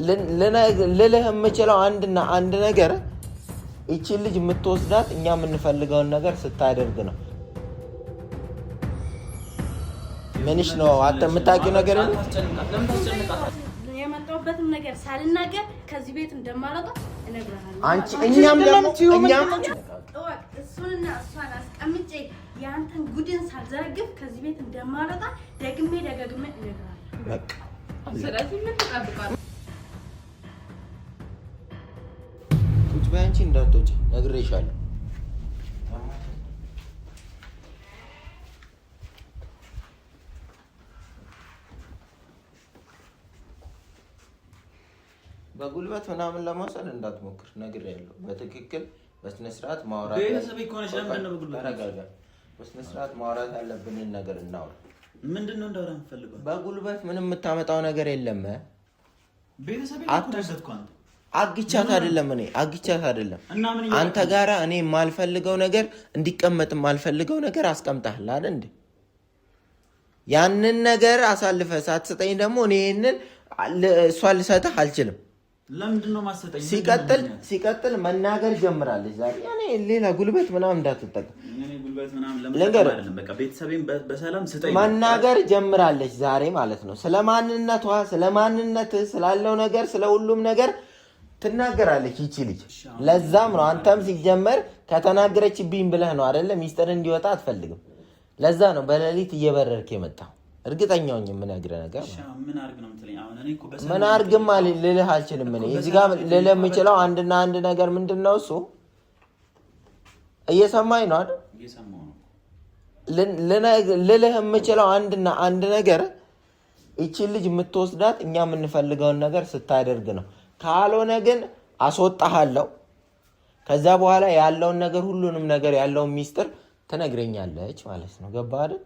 ልልህ የምችለው አንድ ነገር እቺ ልጅ የምትወስዳት እኛ የምንፈልገውን ነገር ስታደርግ ነው። ምንሽ ነው አንተ የምታውቂው ነገር የለም? የመጣሁበትም ነገር ሳልናገር ከዚህ ቤት እንደማልወጣ እነግርሃለሁ። አንቺ እኛም እሱንና እሷን አስቀምጬ ያንተን ጉድን ሳልዘረግፍ ከዚህ ቤት እንደማልወጣ ደግሜ እነግርሃለሁ። በቃ ስለዚህ ምን ትጠብቃለህ? ቁጭ በይ አንቺ እንዳትወጪ ነግሬሻለሁ። በጉልበት ምናምን ለመውሰድ እንዳትሞክር ነግሬያለሁ። በትክክል በስነ ስርዓት ማውራት በስነ ስርዓት ማውራት ያለብንን ነገር እናውራ። ምንድነው እንዳወራ የምፈልገው? በጉልበት ምንም የምታመጣው ነገር የለም። ቤተሰብ አግቻት አይደለም አንተ ጋራ እኔ የማልፈልገው ነገር እንዲቀመጥ የማልፈልገው ነገር አስቀምጣለህ አይደል እንዴ? ያንን ነገር አሳልፈህ ሳትሰጠኝ ደግሞ እኔ ይሄንን እሷን ልሰጥህ አልችልም። ለምንድነው ማሰጠኝ? ሲቀጥል መናገር ጀምራለች ዛሬ። እኔ ሌላ ጉልበት ምናምን እንዳትጠቀም። እኔ ጉልበት ምናምን ለምን አይደለም፣ በቃ ቤተሰቤን በሰላም ስጠኝ። መናገር ጀምራለች ዛሬ ማለት ነው። ስለማንነቷ፣ ስለማንነትህ፣ ስላለው ነገር፣ ስለ ሁሉም ነገር ትናገራለች ይቺ ልጅ። ለዛም ነው አንተም ሲጀመር ከተናገረችብኝ ብለህ ነው አይደለ? ሚስጥር እንዲወጣ አትፈልግም። ለዛ ነው በሌሊት እየበረርክ የመጣው። እርግጠኛው የምነግርህ ነገር ምን አርግ ነው የምትለኝ? አሁን እኔ እኮ ምን አርግም ልልህ አልችልም። እኔ እዚህ ጋር ልልህ የምችለው አንድ ነገር ምንድነው እሱ እየሰማኝ ነው አይደል? እየሰማሁ ነው። ልልህ የምችለው አንድ ነገር እቺ ልጅ የምትወስዳት እኛ የምንፈልገውን ነገር ስታደርግ ነው። ካልሆነ ግን አስወጣሃለሁ። ከዛ በኋላ ያለውን ነገር ሁሉንም ነገር ያለውን ሚስጥር ትነግረኛለች ማለት ነው። ገባህ አይደል?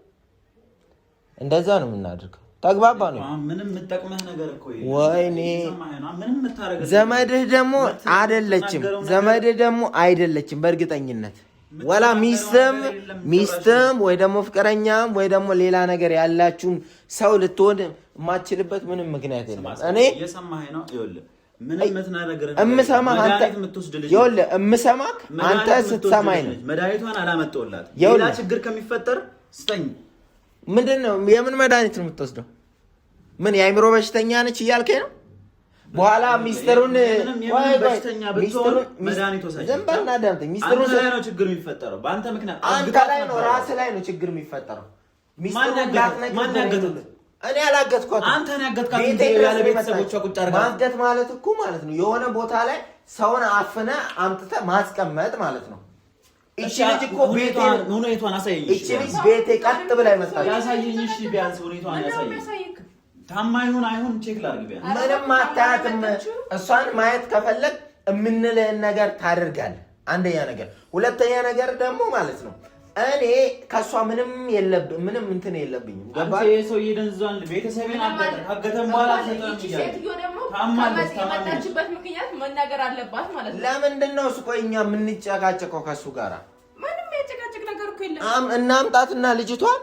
እንደዛ ነው የምናደርገው። ተግባባ ነው። ምንም የምጠቅመህ ነገር እኮ ወይኔ ዘመድህ ደግሞ አይደለችም በእርግጠኝነት ወላ ሚስትም ወይ ደግሞ ፍቅረኛም ወይ ደግሞ ሌላ ነገር ያላችሁም ሰው ልትሆን የማትችልበት ምንም ምክንያት የለም። እኔ እየሰማኸኝ ነው? ይኸውልህ እምሰማህ አንተ ስትሰማኝ ነው። መድኃኒቷን አላመጣሁላት። ሌላ ችግር ከሚፈጠር ስጠኝ። ምንድን ነው? የምን መድኃኒት ነው የምትወስደው? ምን የአይምሮ በሽተኛ ነች እያልከኝ ነው? በኋላ ሚስጥሩን ችግር የሚፈጠረው በአንተ ምክንያት አንተ ላይ ነው፣ ራስህ ላይ ነው ችግር የሚፈጠረው። እኔ አላገጥኳትም። አንተ ነህ ያገጥካት። ያለ ቤተሰቦቿ ቁጭ አድርጋ ማገት ማለት እኮ ማለት ነው የሆነ ቦታ ላይ ሰውን አፍነህ አምጥተህ ማስቀመጥ ማለት ነው። እቺ ልጅ እኮ ሁኔታዋን አሳየኝ። እቺ ልጅ ቤቴ ቀጥ ብላ ይመጣል። ያሳየኝ። እሺ ቢያንስ ሁኔታዋን ያሳየኝ። ታማኝ አይሁን ቼክ ላድርግ። ቢያንስ ምንም አታያትም። እሷን ማየት ከፈለግ የምንልህን ነገር ታደርጋለህ። አንደኛ ነገር። ሁለተኛ ነገር ደግሞ ማለት ነው እኔ ከሷ ምንም እንትን የለብኝም። ገባህ? አንተ ሰው ይደንዛል። ቤተሰቤን አገተን በኋላ ሴትዮ ደግሞ ታማለችበት ምክንያት መናገር አለባት ማለት ነው። ለምንድን ነው እሱ? ቆይ እኛ የምንጨቃጨቀው ከሱ ጋራ ምንም የጨቃጨቅ ነገር እኮ የለም። እናምጣትና ልጅቷን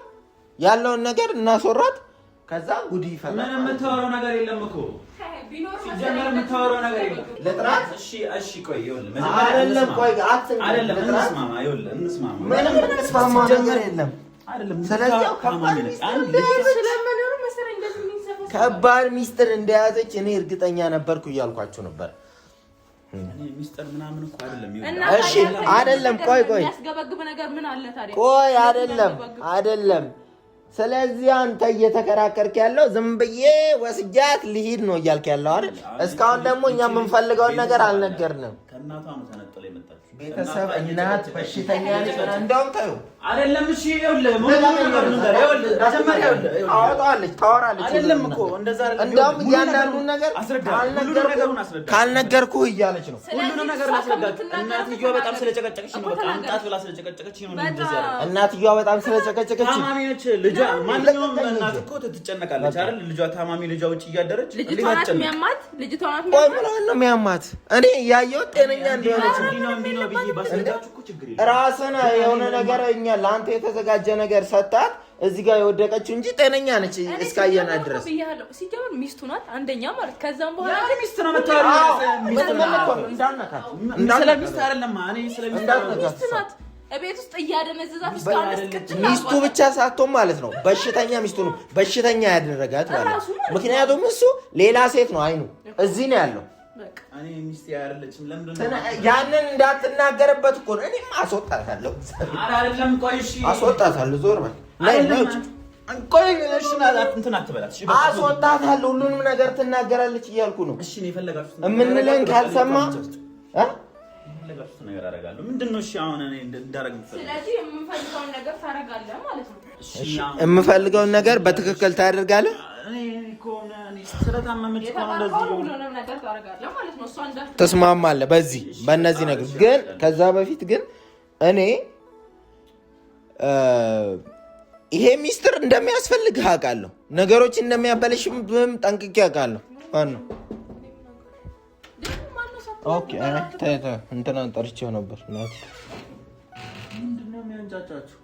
ያለውን ነገር እናስወራት። ከዛ ጉድ ይፈላል። ምንም የምታወራው ነገር የለም እኮ ቢኖር ሲጀመር የምታወራው ነገር የለም። ለጥራት እሺ ቆይ ይኸውልህ አይደለም ቆይ አይደለም እንስማማ። ይኸውልህ እንስማማ። ምንም እንስማማ ነገር የለም አይደለም። ስለዚህ ስለምንኖር መሰለኝ እንደዚህ የሚንሰፈው ከባድ ሚስጥር እንደያዘች እኔ እርግጠኛ ነበርኩ እያልኳችሁ ነበር። እኔ ሚስጥር ምናምን እኮ አይደለም። እሺ አይደለም ቆይ ያስገበግብ ነገር ምን አለ ታዲያ? ቆይ አይደለም። ስለዚህ አንተ እየተከራከርክ ያለው ዝም ብዬ ወስጃት ልሂድ ነው እያልክ ያለው አይደል? እስካሁን ደግሞ እኛ የምንፈልገውን ነገር አልነገርንም። ከእናቷ ነው ተነጥላ የመጣችው። ቤተሰብ እናት በሽተኛ ነች እንደውም ታዩ አይደለም። እሺ ይኸውልህ ታወጣለች ታወራለች አይደለም እኮ እንደዛ አይደለም። እንደውም እያንዳንዱን ነገር ካልነገርኩህ እያለች ነው። ሁሉንም ነገር ላስረዳት። እናትየዋ በጣም ስለጨቀጨቀች ነው። በቃ አምጣት ብላ ስለጨቀጨቀች ነው እንደዛ ያለው። እናትየዋ በጣም ስለጨቀጨቀች ታማሚ ነች። ልጇ ማንኛውም እናት እኮ ትጨነቃለች አይደል? ልጇ ታማሚ ልጇ ውጭ እያደረች ልጅቷ ናት የሚያማት። ቆይ ምን ነው የሚያማት? እኔ ያየሁት ጤነኛ እንደሆነች እንዲህ ነው ብዬ ባስረዳችሁ እኮ ችግር የለም። ራስን የሆነ ነገር እኛ ለአንተ የተዘጋጀ ነገር ሰጣት። እዚህ ጋር የወደቀችው እንጂ ጤነኛ ነች እስካየናት ድረስ። ሲጀምር ሚስቱ ናት አንደኛ ማለት ከዛም በኋላ ሚስቱ ነው የምታወራው። ስለ ሚስት አይደለም እኔ ስለ ሚስት ናት። ቤት ውስጥ እያደነዘዛት ሚስቱ ብቻ ሳትሆን ማለት ነው በሽተኛ ሚስቱ ነው በሽተኛ ያደረጋት ማለት ነው። ምክንያቱም እሱ ሌላ ሴት ነው አይኑ እዚህ ነው ያለው። እኔ ሚስት ያረለችም ለምንድን ነው ያንን እንዳትናገርበት እኮ ነው። እኔም አስወጣታለሁ። አይደለም ቆይ እሺ አስወጣታለሁ። ዞር በል ላይ ነው ቆይ እሺ እንትን አትበላት። እሺ አስወጣታለሁ። ሁሉንም ነገር ትናገራለች እያልኩ ነው። እሺ ነው የፈለጋችሁት እምንለን ካልሰማ የፈለጋችሁት ነገር አደርጋለሁ። ምንድን ነው እሺ አሁን እኔ እንዳደርግ የምፈልገው? ስለዚህ የምፈልገውን ነገር ታደርጋለህ ማለት ነው። እሺ የምፈልገውን ነገር በትክክል ታደርጋለህ። ተስማማለህ በዚህ በእነዚህ ነገር ግን ከዛ በፊት ግን እኔ ይሄ ሚስጥር እንደሚያስፈልግህ አውቃለሁ። ነገሮች እንደሚያበለሽም ጠንቅቄ አውቃለሁ። ማነው ኦኬ እንትና ጠርቼው ነበር። ምንድን ነው የሚያንጫጫችሁ?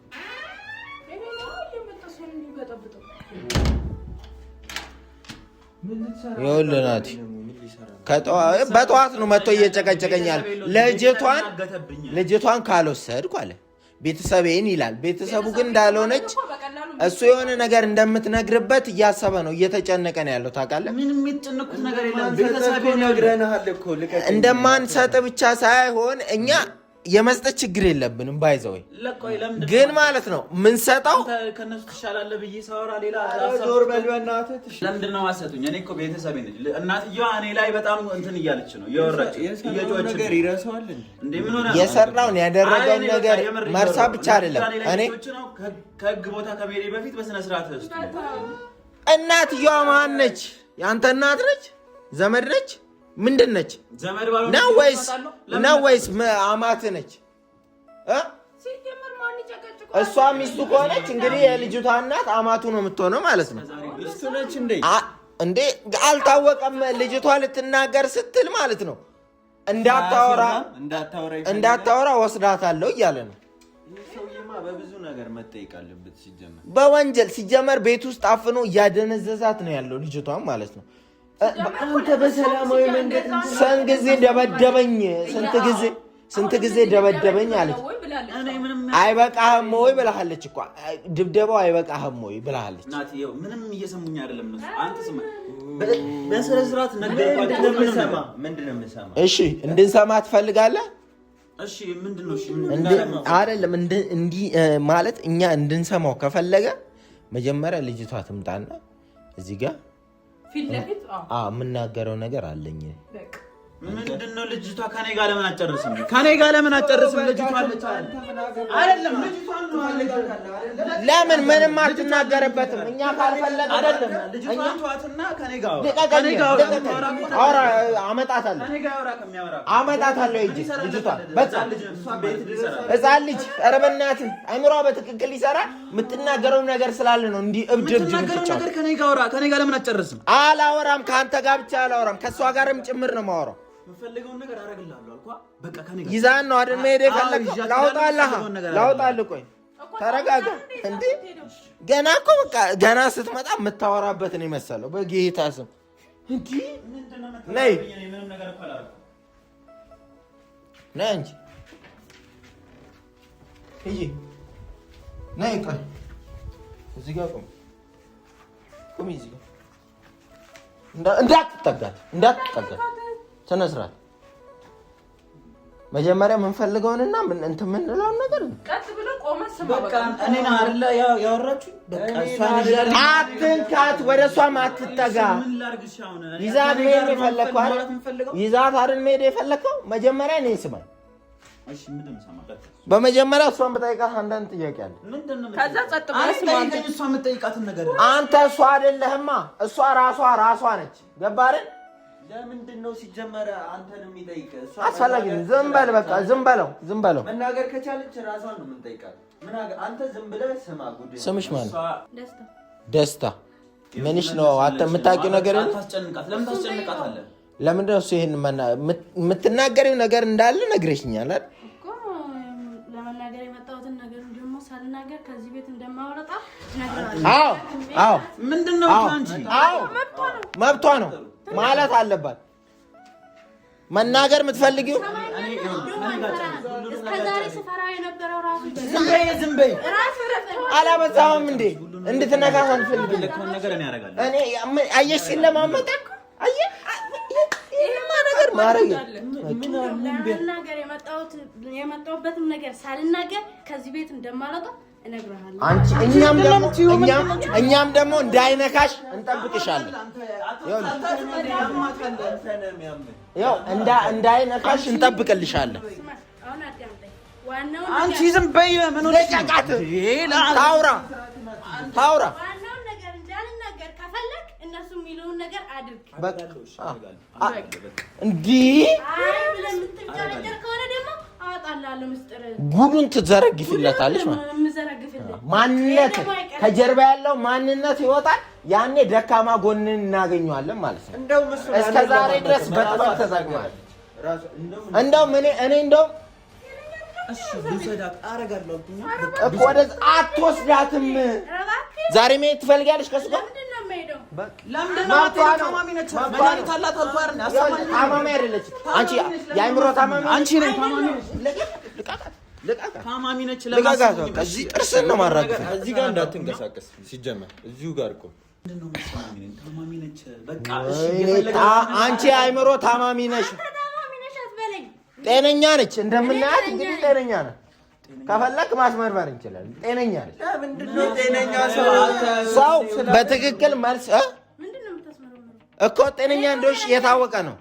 ይኸውልህ ናቲ በጠዋት ነው መጥቶ እየጨቀጨቀኛል። ልጅቷን ካልወሰድኩ አለ ቤተሰቤን ይላል። ቤተሰቡ ግን እንዳልሆነች እሱ የሆነ ነገር እንደምትነግርበት እያሰበ ነው፣ እየተጨነቀ ነው ያለው። ታውቃለህ ምንም የተጨነቁት ነገር የለም። ቤተሰቤን ነግረናል እኮ እንደማንሰጥ ብቻ ሳይሆን እኛ የመስጠት ችግር የለብንም። ባይዘወይ ግን ማለት ነው ምንሰጠው ከነሱ ትሻላለህ ብዬ ሳወራ ሌላ ዞር በል በእናትህ። ለምንድን ነው የማትሰጡኝ? እኔ እኮ ቤተሰቤ ነኝ። እናትየዋ እኔ ላይ በጣም እንትን እያለች ነው እየወራች ነገር ይረሳዋል እንዴ? ምን ሆነ? የሰራውን ያደረገውን ነገር መርሳት ብቻ አይደለም። እኔ ከህግ ቦታ ከመሄዴ በፊት በስነ ስርዓት እናትየዋ ማን ነች? ያንተ እናት ነች? ዘመድ ነች? ምንድን ነች? ነው ወይስ አማት ነች? እሷ ሚስቱ ከሆነች እንግዲህ የልጅቷ እናት አማቱ ነው የምትሆነው ማለት ነው። እንዴ አልታወቀም። ልጅቷ ልትናገር ስትል ማለት ነው እንዳታወራ ወስዳታለሁ እያለ ነው። በብዙ ነገር መጠየቅ አለበት። በወንጀል ሲጀመር ቤት ውስጥ አፍኖ እያደነዘዛት ነው ያለው ልጅቷን ማለት ነው። አንተ በሰላማዊ መንገድ ስንት ጊዜ ደበደበኝ፣ ስንት ጊዜ ደበደበኝ አለች። አይበቃህም ወይ ብለሃለች እኮ ድብደባው አይበቃህም ወይ ብለሃለች። ምንም እየሰሙኝ አይደለም እነሱ። አንተ ስማ በስነ ስርዓት ነገርኳቸው። ምንድን ነው የምሰማው? እሺ እንድንሰማ ትፈልጋለህ? እሺ ምንድን ነው? እሺ አይደለም እንዲህ ማለት እኛ እንድንሰማው ከፈለገ መጀመሪያ ልጅቷ ትምጣና እዚህ ጋር የምናገረው ነገር አለኝ። ምንድነው? ልጅቷ ከኔ ጋር ለምን አጨርስም? ከኔ ጋር ለምን አጨርስም? ልጅቷ አለች አይደለም? ልጅቷን ነው ለምን ምንም አትናገርበትም? እኛ ካልፈለግን አይደለም። ልጅቷን ተዋትና ከኔ ጋር አውራ አመጣታለሁ። ከኔ ጋር አውራ ከሚያወራ አመጣታለሁ። እጂ ልጅቷ በቃ ሕፃን ልጅ ኧረ በእናትህ አይምሯ በትክክል ይሰራል። የምትናገረው ነገር ስላለ ነው እንዲህ እብድ ነገር ከኔ ጋር አውራ። ከኔ ጋር ለምን አጨርስም? አላወራም። ከአንተ ጋር ብቻ አላወራም፣ ከእሷ ጋርም ጭምር ነው የማወራው። የምፈልገውን ነገር አደርግልሃለሁ አልኳ። በቃ ከኔ ጋር ይዛን ነው አይደል መሄድ የፈለግህ? ላውጣልህ። ቆይ ተረጋጋ። እንዴ ገና እኮ በቃ ገና ስትመጣ የምታወራበት ነው የመሰለው። በጌታ ስም እንዴ ነይ ነይ እንጂ እይ ነይ። ቆይ እዚህ ጋር ቆም፣ ቆም እዚህ ጋር እንዳትጠጋት ስነ ስርዓት። መጀመሪያ የምንፈልገውንና እንትን የምንለውን ነገር ቀጥ ብሎ ቆመ። በቃ እኔና አይደለ ያወራችሁ። በቃ እሷን ይዛል። አትንካት፣ ወደ እሷም አትጠጋ። ይዛት መሄድ የፈለግከው አይደል? ይዛት አይደል መሄድ የፈለግከው? መጀመሪያ እኔን ስማኝ። እሺ ምንድን ነው የምሰማበት? በመጀመሪያ እሷን ብጠይቃት አንዳንድ ጥያቄ አለ። ከዛ ጸጥ ብለህ ስማ። እሷ የምትጠይቃትን ነገር አንተ እሷ አይደለህማ፣ እሷ ራሷ ነች። ገባህ አይደል? ለምንድን ነው ሲጀመር አንተን የሚጠይቀህ? አስፈላጊ ነው። ዝም በል በቃ ዝም በለው። መናገር ከቻለች ራሷን ነው የምንጠይቃት። አንተ ዝም ብለህ ስማ። ጉዳይ ስምሽ ማን? ደስታ። ምንሽ ነው? አንተ የምታውቂው ነገር የለም? ለምን ታስጨንቃታለህ? ለምንድን ነው እሱ ይሄን የምትናገሪው ነገር እንዳለ ነግረሽኛል አይደል? እኮ ለመናገር የመጣሁትን ነገር ደግሞ ሳልናገር ከዚህ ቤት እንደማወጣ ነግራለሁ። አዎ ምንድነው አንቺ? አዎ መብቷ ነው ማለት አለባት። መናገር የምትፈልጊው እስከዛሬ ስፈራ የነበረው ራሱ ዝም በይ አላበዛሁም እንዴ? እንድትነካት አልፈልግም። እኔ አየሽ ሲለማመጥ አየህ ይሄማ ነገር ማረግ ነገር የመጣሁበትን ነገር ሳልናገር ከዚህ ቤት እንደማልወጣ እነግርሃለሁ። አንቺ እኛም ደግሞ እንዳይነካሽ እንጠብቅሻለን። ያው እንዳይነካሽ እንጠብቅልሻለን። አንቺ ዝም በይ። ምን ሆነሽ? ለጫቃት ታውራ ዋናውን ነገር እንዳልናገር ከፈለክ እነሱ የሚሉን ነገር አድርግ። በቃ እንዲህ ብለህ የምትጨረጨር ከሆነ ደግሞ አወጣልሃለሁ ምስጢር። ጉዱን ትዘረግፊለታለሽ ማንነት ከጀርባ ያለው ማንነት ይወጣል። ያኔ ደካማ ጎንን እናገኘዋለን ማለት ነው። እስከ ዛሬ ድረስ በጥበብ ተጠቅማል። እንደውም እኔ እንደውም እሺ ልሰዳት አረጋለሁ እኮ ወደዛ አትወስዳትም። ዛሬ መሄድ ትፈልጊያለሽ ከሱ ጋር? ለምንድን ነው ታማሚ ነች? መድኃኒት አላት አልኩህ አይደል? ታማሚ አይደለችም አንቺ የአእምሮ ታማሚ አንቺ ነኝ። ታማሚ ታማሚ ነች። ለማስቀመጥ እዚህ ጥርስን ነው ማራገፍ። እዚህ ጋር እንዳትንቀሳቀስ ሲጀመር እዚሁ ጋር እኮ ምንድነው ታማሚ ነች። በቃ እሺ አንቺ የአእምሮ ታማሚ ነሽ። ጤነኛ ነች እንደምናያት እንግዲህ ጤነኛ ነች። ከፈለክ ማስመርመር እንችላለን። ጤነኛ ነች። ምንድነው ጤነኛ ሰው በትክክል መልስ እኮ ጤነኛ እንደሆንሽ የታወቀ ነው።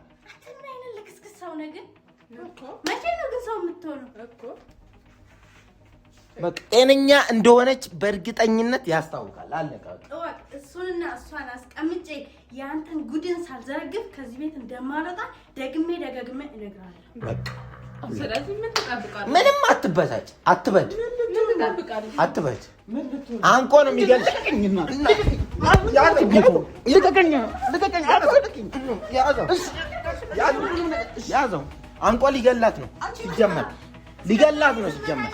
በቃ ጤነኛ እንደሆነች በእርግጠኝነት ያስታውቃል። አለቀ። እሱንና እሷን አስቀምጬ ያንተን ጉድን ሳልዘረግፍ ከዚህ ቤት እንደማልወጣ ደግሜ ደጋግሜ እነግርሃለሁ። በቃ ስለዚህ ምን ትጠብቃለህ? ምንም አትበሳጭ፣ አትበድ፣ አትበድ። አንቆ ነው የሚገልጽ። ያዘው። አንቆ ሊገላት ነው ሲጀመር፣ ሊገላት ነው ሲጀመር፣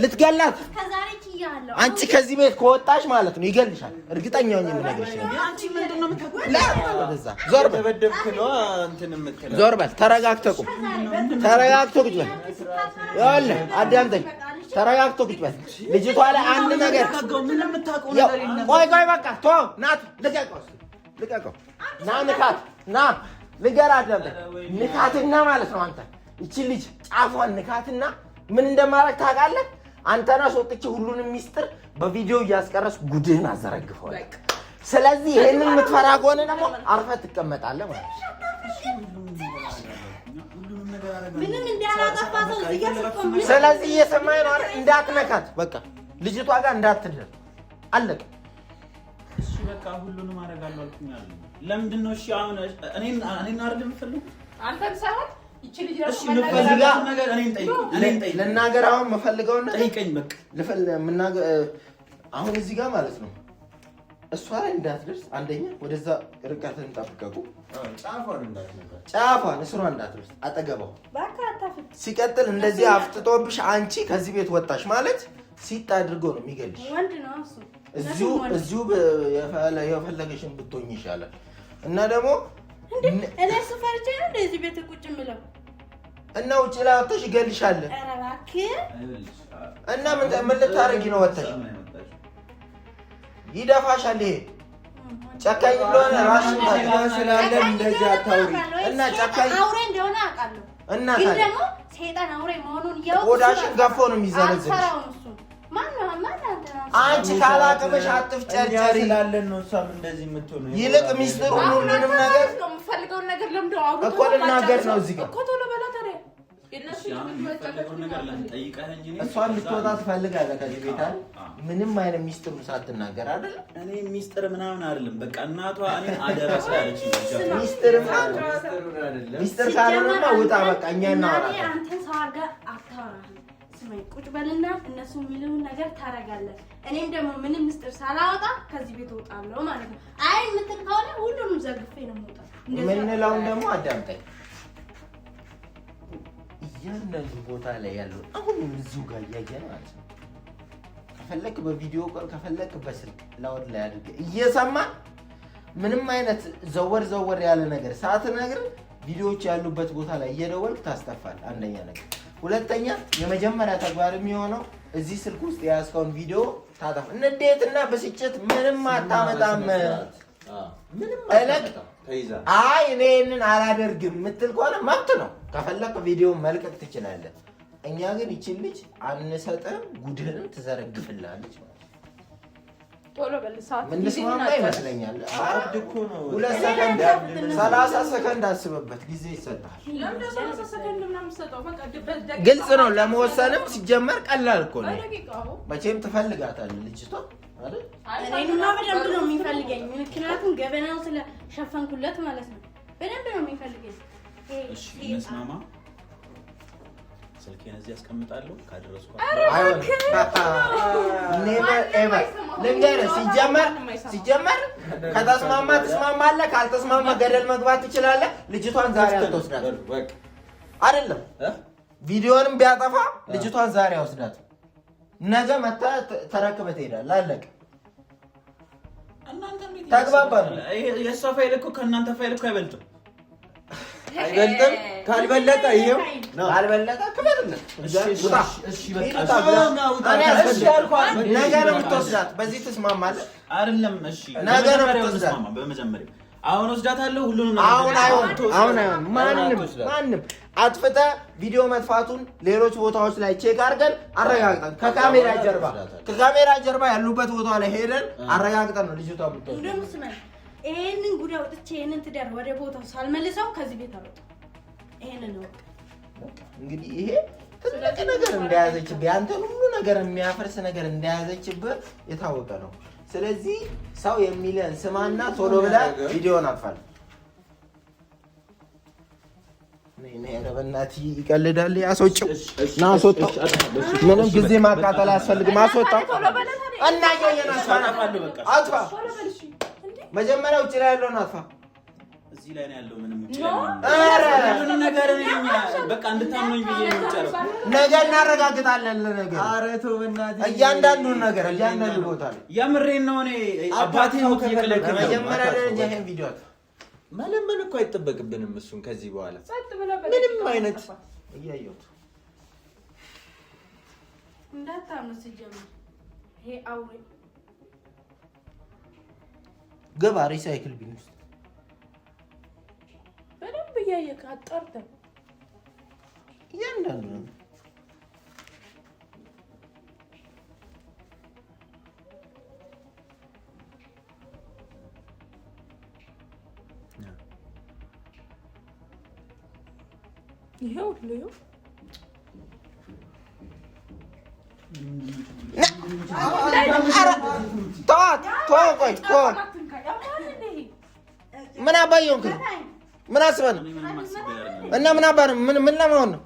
ልትገላት። አንቺ ከዚህ ቤት ከወጣሽ ማለት ነው ይገልሻል። እርግጠኛ ነኝ የምነግርሽ ነው። ዞር በል። ተረጋግተህ ቁም። ተረጋግተህ ቁጭ በል። ይኸውልህ አዳምጠኝ። ተረጋግተህ ቁጭ በል። ልጅቷ ላይ አንድ ነገር ቆይ በቃ ተወው። ናት ልቀቀው። ና ንካት። ና ንገራት። አዳምጠኝ። ንካትና ማለት ነው አንተ ይቺ ልጅ ጫፏን ንካትና ምን እንደማደርግ ታውቃለህ? አንተና ሶጥቼ ሁሉንም ሚስጥር በቪዲዮ እያስቀረስ ጉድህን አዘረግፈዋል። ስለዚህ ይሄንን የምትፈራ ከሆነ ደግሞ አርፈህ ትቀመጣለህ ማለት ነው። ስለዚህ እየሰማኸኝ ነው አይደል? እንዳትነካት፣ በቃ ልጅቷ ጋር እንዳትደርስ። አለቀ። እሺ በቃ ሁሉንም አደርጋለሁ አልኩኝ አይደል? ለምንድን ነው እሺ አሁን እኔን አይደል የምፈልገው? አንተን ሳይሆን ይቺ ልጅ እሺ የምፈልገው ነገር እኔን ጠይቅ። ልናገር አሁን የምፈልገው ነገር ጠይቀኝ። በቃ አሁን እዚህ ጋር ማለት ነው እሷ ላይ እንዳትደርስ። አንደኛ ወደዛ ርቀትን ጠብቀቁ። ጫፏን እስሯ እንዳትደርስ አጠገባው። ሲቀጥል እንደዚህ አፍጥጦብሽ አንቺ ከዚህ ቤት ወጣሽ ማለት ሲጥ አድርጎ ነው የሚገልሽ። እዚሁ የፈለገሽን ብትሆኝ ይሻላል። እና ደግሞ እኔ ስፈርቼ ነው እንደዚህ ቤት ቁጭ የምለው እና ውጭ ላይ ወጥተሽ ይገልሻል። ኧረ እባክህ እና ምን ልታረጊ ነው ወጥተሽ? ይደፋሻል። ይሄ ጨካኝ እንደሆነ ራስሽ ስላለ እንደዚህ አታውሪ። እና ጨካኝ አውሬ እንደሆነ አውቃለሁ። እና ግን ደግሞ ሰይጣን አውሬ መሆኑን ያውቁ። ቆዳሽን ገፎ ነው የሚዘረዝርሽ። አንቺ ካላቅምሽ አትፍጨርጨሪ። ስላለን ነው እሷም እንደዚህ የምትሆነው። ይልቅ ሚስጥሩን ሁሉንም ነገር የምፈልገውን ነገር ለምዶ አውሩ እኮ ልናገር ነው እዚህ ጋር እኮ ቶሎ በላ ታዲያ። እሷን ልትወጣ ትፈልጋለህ ከዚህ ቤት አይደል? ምንም አይነት ሚስጥሩን ሳትናገር አይደል? እኔ ሚስጥር ምናምን አይደለም። በቃ እናቷ እኔ አደራ ስላለች ሚስጥር ካልሆነማ ውጣ። በቃ እኛ እናወራለን። አንተን ሰው አድርገህ አታወራም። ስማኝ፣ ቁጭ በልና እነሱ የሚሉን ነገር ታረጋለህ። እኔም ደግሞ ምንም ሚስጥር ሳላወጣ ከዚህ ቤት እወጣለሁ ማለት ነው። አይ የምትል ከሆነ ሁሉንም ዘግፌ ነው የምወጣው። የምንለውን ደግሞ አዳምጠኝ። እያንዳንዱ ቦታ ላይ ያለው አሁንም እዚሁ ጋር እያየን ማለት ነው ከፈለክ በቪዲዮ ኮል ከፈለክ በስልክ ላውድ ላይ አድርገህ እየሰማ ምንም አይነት ዘወር ያለ ነገር ሳትነግር ቪዲዮዎች ያሉበት ቦታ ላይ እየደወልክ ታስጠፋል። አንደኛ ነገር። ሁለተኛ የመጀመሪያ ተግባር የሚሆነው እዚህ ስልክ ውስጥ የያዝከውን ቪዲዮ ታጠፋ። ንዴትና ብስጭት ምንም አታመጣም። አይ እኔ ይሄንን አላደርግም የምትል ከሆነ መብት ነው። ከፈለክ ቪዲዮ መልቀቅ ትችላለህ። እኛ ግን ይችን ልጅ አንሰጥም፣ ጉድህንም ትዘረግፍላለች። ቶሎ በልሳት ምን ስማማ ይመስለኛል። አብድ እኮ ነው። 2 ሰከንድ 30 ሰከንድ አስበበት ጊዜ ይሰጣል። ለምን 30 ሰከንድ ምናምን ሰጠው? በቃ ግልጽ ነው። ለመወሰንም ሲጀመር ቀላል እኮ ነው። መቼም ትፈልጋታለህ ልጅቷ አይደል? እኔማ በደንብ ነው የሚፈልገኝ። ምክንያቱም ገበናው ስለሸፈንኩለት ማለት ነው። በደንብ ነው የሚፈልገኝ። እሺ እንስማማ። ስልኬን እዚህ አስቀምጣለሁ። ካደረስኩ ሲጀመር ከተስማማ ትስማማለህ፣ ካልተስማማ ገደል መግባት ትችላለህ። ልጅቷን ዛሬ አትወስዳት አይደለም። ቪዲዮንም ቢያጠፋ ልጅቷን ዛሬ አውስዳት፣ ነገ መተህ ተረክበህ ትሄዳለህ። አለቀ። ተግባባን። የእሷ ፋይል እኮ ከእናንተ ፋይል እኮ አይበልጥም። አይበልጥም። ካልበለጠ ይሄው ካልበለጠ ክበርልህ። እሺ በቃ ነገ ነው የምትወስዳት። በዚህ ትስማማለህ አይደለም? እሺ ነገ ነው የምትወስዳት። በመጀመሪያ አሁን ወስዳታለሁ። ሁሉንም አሁን ማንም አጥፍተህ ቪዲዮ መጥፋቱን ሌሎች ቦታዎች ላይ ቼክ አድርገን አረጋግጠን ከካሜራ ጀርባ ያሉበት ቦታ ላይ ሄደን አረጋግጠን ነው ልጅቷ የምትወስደው። ይሄንን ጉዳይ ወጥቼ ይሄንን ትዳር ወደ ቦታው ሳልመልሰው ከዚህ ቤት አወጣ። ይሄንን ነው እንግዲህ ይሄ ትልቅ ነገር እንደያዘችብህ ያንተን ሁሉ ነገር የሚያፈርስ ነገር እንደያዘችብህ የታወቀ ነው። ስለዚህ ሰው የሚለን ስማና ቶሎ ብለህ ቪዲዮን አጥፋል። እኔ ረበናቲ ይቀልዳል። ያስወጭው ና አስወጣው። ምንም ጊዜ ማቃጠል አያስፈልግም። አስወጣው እና ያየናስ አጥፋ። መጀመሪያ ውጭ ላይ ያለውን አጥፋ። እዚህ ላይ ነው ያለው። ምንም ውጭ ላይ ምንም ነገር ነኝ። በቃ እንድታምኑኝ ብዬ ነው የምጨረው። ነገ እናረጋግጣለን። ለነገር ኧረ ተው በእናትህ። እያንዳንዱን ነገር እያንዳንዱ ቦታ ላይ የምሬን ነው። እኔ አባቴ ነው ከፈለክ መጀመሪያ ደረጃ ይሄን ቪዲዮ መለመን እኮ አይጠበቅብንም። እሱን ከዚህ በኋላ ምንም አይነት እያየሁት እንዳታምኑ ሲጀምር ይሄ አውሬ ገባ ሪሳይክል ቢን ውስጥ በደንብ እያየህ አጣርተህ እያንዳንዱ ነው። ይሄው ልዩ ምን አባየው እንዴ? ምን አስበን እና ምን አባን ምን ለማውን ነው?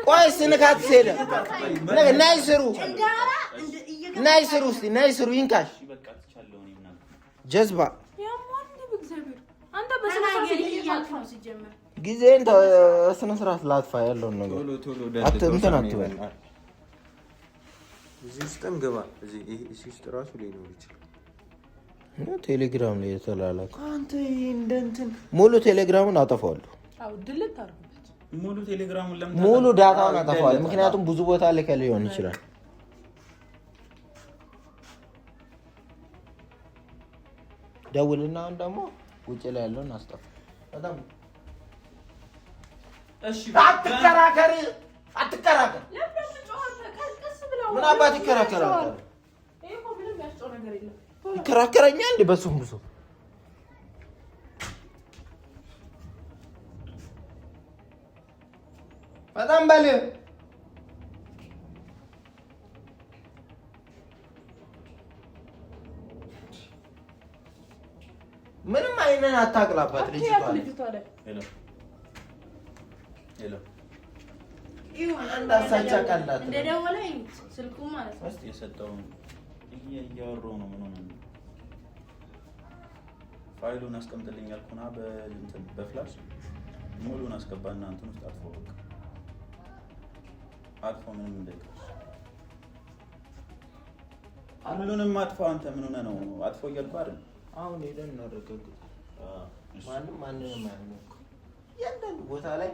ቆይ ስንካት ሄደ ናይስሩ እስቲ ናይስሩ ይንካሽ ጀዝባ ጊዜን ስነ ስርዓት ላጥፋ ያለውን ነገር እንትን አትበል። እዚህ ውስጥም ገባ። እዚህ ውስጥ ራሱ ሊኖር ይችላል። ቴሌግራም ላይ የተላላከ አንተ እንደ እንትን ሙሉ ቴሌግራሙን አጠፋዋለሁ። አው ድልት አድርጉት። ሙሉ ቴሌግራሙን ለምን ሙሉ ዳታውን አጠፋዋለሁ። ምክንያቱም ብዙ ቦታ ልከ ሊሆን ይችላል። ደውልና አሁን ደግሞ ውጭ ላይ ያለውን አስጠፋ። በጣም እሺ አትከራከር። ለምን ጮኸ? ቀስ ብለው ምን አባት ይከራከራል? ይሄ እኮ ምንም ያስጨው ነገር የለም። ይከራከረኛል እንዴ? በሱም ብዙ በጣም በል ምንም አይነን አታቅላባት ልጅቷ ላይ ሄሎ እንዳሳቻ ቀላት እንደደወለ ስልኩ ማለት ነው። እስቲ የሰጠውን እያወራሁ ነው። ምን ሆነ? ፋይሉን አስቀምጥልኝ አልኩና በፍላሽ ሙሉን አስገባና እንትን ውስጥ አጥፎ ምንም እንዳይቀር ሁሉንም አጥፋው። አንተ ምን ሆነህ ነው? አጥፋው እያልኩህ አይደል? አሁን ሄደን እናረጋግጥ። ማንንም አይሆንም። ያንዳንዱ ቦታ ላይ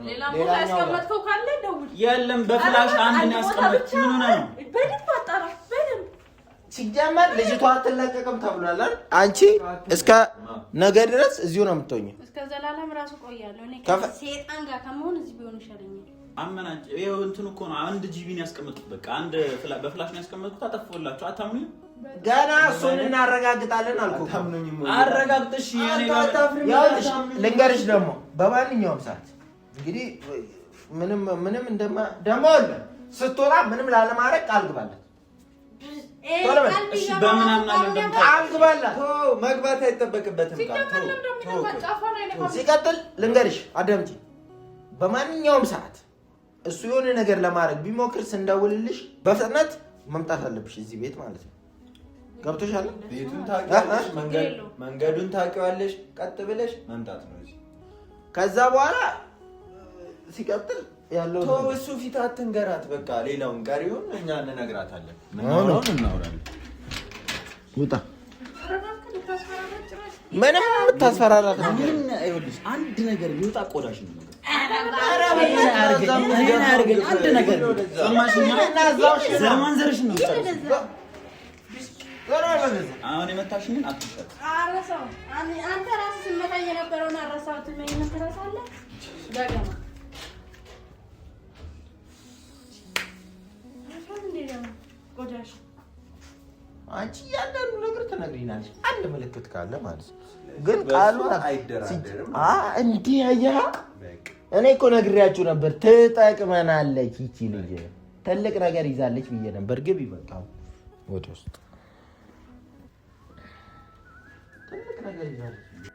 ሌላ ቦታ ያስቀመጥከው ካለ ደውል። የለም በፍላሽ አንድ ነው ያስቀመጥኩት። ምን ሆነህ ነው? በደንብ አጣራ። በደንብ ሲጀመር ልጅቷ አትለቀቅም ተብሏል አይደል? አንቺ እስከ ነገ ድረስ እዚሁ ነው የምትሆኚው። እስከ ዘላለም ራሱ ቆያለሁ እኔ ከሴጣን ጋር ከመሆን እዚህ ቢሆን ይሻለኛል። አመናጭ ይሄው እንትን እኮ ነው። አንድ ጂቢን ያስቀመጥኩት በቃ አንድ በፍላሽ ነው ያስቀመጥኩት። አጠፋሁላችሁ። አታምኑኝ? ገና እሱን እናረጋግጣለን አልኩህ። አረጋግጥሽ ልንገርሽ ደግሞ በማንኛውም ሰዓት እንግዲህ ምንም ደግሞ ስትወጣ ምንም ላለማድረግ ቃል ግባለት። እሺ በምን አምናለሁ? ቃል ግባላት። መግባት አይጠበቅበትም። ሲቀጥል ልንገርሽ አዳምጪ። በማንኛውም ሰዓት እሱ የሆነ ነገር ለማድረግ ቢሞክር ስንደውልልሽ በፍጥነት መምጣት አለብሽ እዚህ ቤት ማለት ነው። ገብቶሻል? ቤቱን ታውቂዋለሽ፣ መንገዱን ታውቂዋለሽ። ቀጥ ብለሽ መምጣት ነው እዚህ። ከዛ በኋላ ሲቀጥል ያለው እሱ ፊት አትንገራት። በቃ ሌላውን ቀሪውን እኛ እንነግራታለን። ምናምን እናወራለን። ውጣ። ምንም የምታስፈራራት ነው። ምንም አይወልሽ። አንድ ነገር ቢወጣ ቆዳሽ ነው። አንድ ነገር ሰማሽኛ? ዘርማንዘርሽ ነው። አሁን የመታሽኝን አትሸጥ። አረሳው አንተ ራስህ ስትመታ የነበረውን አረሳሁት። ምን ትረሳለህ? ደገማ ቆዳሽ አንቺ ያንዳንዱ ነገር ትነግሪናለሽ። አንድ ምልክት ካለ ማለት ነው። ግን ቃሉ አይደራደርም። እንዲህ አየህ፣ እኔ እኮ ነግሬያችሁ ነበር። ትጠቅመናለች ይቺ ልጅ ትልቅ ነገር ይዛለች ብዬ ነበር። ግቢ በቃ ወደ ውስጥ ትልቅ ነገር ይዛለች።